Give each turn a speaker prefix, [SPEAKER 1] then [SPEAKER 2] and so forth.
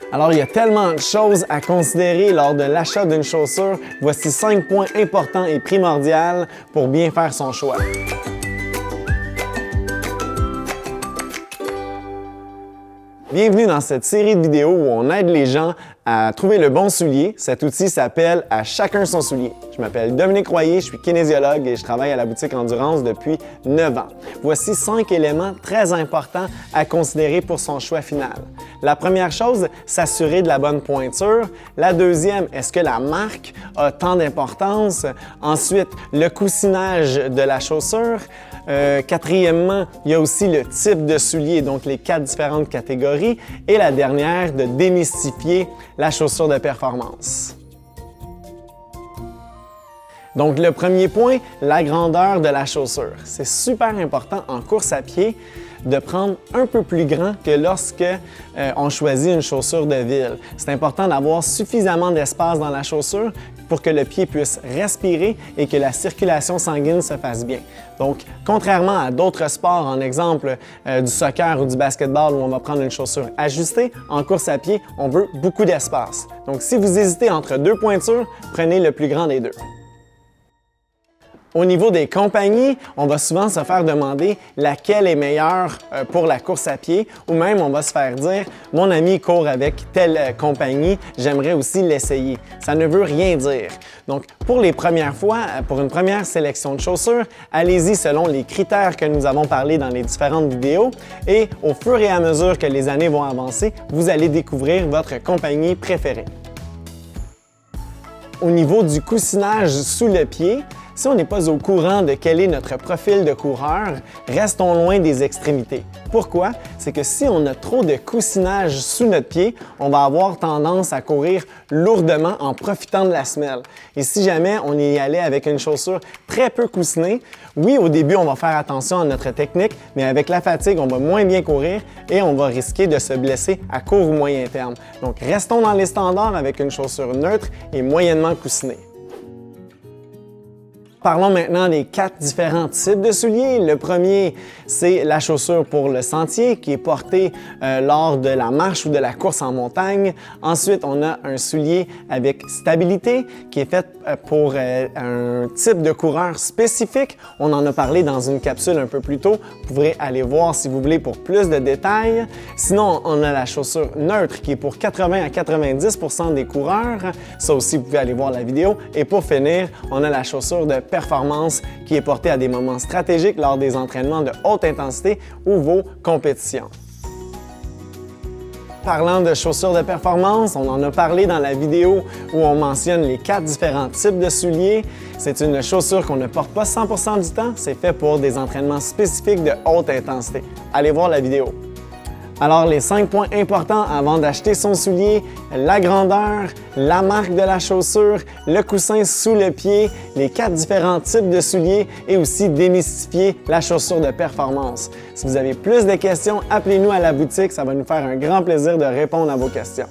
[SPEAKER 1] Alors, il y a tellement de choses à considérer lors de l'achat d'une chaussure. Voici 5 points importants et primordiaux pour bien faire son choix. Bienvenue dans cette série de vidéos où on aide les gens à trouver le bon soulier. Cet outil s'appelle « À chacun son soulier ». Je m'appelle Dominique Royer, je suis kinésiologue et je travaille à la boutique Endurance depuis 9 ans. Voici 5 éléments très importants à considérer pour son choix final. La première chose, s'assurer de la bonne pointure. La deuxième, est-ce que la marque a tant d'importance? Ensuite, le coussinage de la chaussure. Quatrièmement, il y a aussi le type de soulier, donc les 4 différentes catégories. Et la dernière, de démystifier la chaussure de performance. Donc le premier point, la grandeur de la chaussure. C'est super important en course à pied de prendre un peu plus grand que lorsque on choisit une chaussure de ville. C'est important d'avoir suffisamment d'espace dans la chaussure pour que le pied puisse respirer et que la circulation sanguine se fasse bien. Donc, contrairement à d'autres sports, en exemple du soccer ou du basketball où on va prendre une chaussure ajustée, en course à pied, on veut beaucoup d'espace. Donc, si vous hésitez entre deux pointures, prenez le plus grand des deux. Au niveau des compagnies, on va souvent se faire demander laquelle est meilleure pour la course à pied ou même on va se faire dire « mon ami court avec telle compagnie, j'aimerais aussi l'essayer ». Ça ne veut rien dire. Donc, pour les premières fois, pour une première sélection de chaussures, allez-y selon les critères que nous avons parlé dans les différentes vidéos et au fur et à mesure que les années vont avancer, vous allez découvrir votre compagnie préférée. Au niveau du coussinage sous le pied, si on n'est pas au courant de quel est notre profil de coureur, restons loin des extrémités. Pourquoi? C'est que si on a trop de coussinage sous notre pied, on va avoir tendance à courir lourdement en profitant de la semelle. Et si jamais on y allait avec une chaussure très peu coussinée, oui, au début, on va faire attention à notre technique, mais avec la fatigue, on va moins bien courir et on va risquer de se blesser à court ou moyen terme. Donc, restons dans les standards avec une chaussure neutre et moyennement coussinée. Parlons maintenant des 4 différents types de souliers. Le premier, c'est la chaussure pour le sentier qui est portée lors de la marche ou de la course en montagne. Ensuite, on a un soulier avec stabilité qui est fait pour un type de coureur spécifique. On en a parlé dans une capsule un peu plus tôt. Vous pourrez aller voir si vous voulez pour plus de détails. Sinon, on a la chaussure neutre qui est pour 80 à 90% des coureurs. Ça aussi, vous pouvez aller voir la vidéo. Et pour finir, on a la chaussure de performance qui est portée à des moments stratégiques lors des entraînements de haute intensité ou vos compétitions. Parlant de chaussures de performance, on en a parlé dans la vidéo où on mentionne les 4 différents types de souliers. C'est une chaussure qu'on ne porte pas 100% du temps, c'est fait pour des entraînements spécifiques de haute intensité. Allez voir la vidéo. Alors, les 5 points importants avant d'acheter son soulier, la grandeur, la marque de la chaussure, le coussin sous le pied, les 4 différents types de souliers et aussi démystifier la chaussure de performance. Si vous avez plus de questions, appelez-nous à la boutique, ça va nous faire un grand plaisir de répondre à vos questions.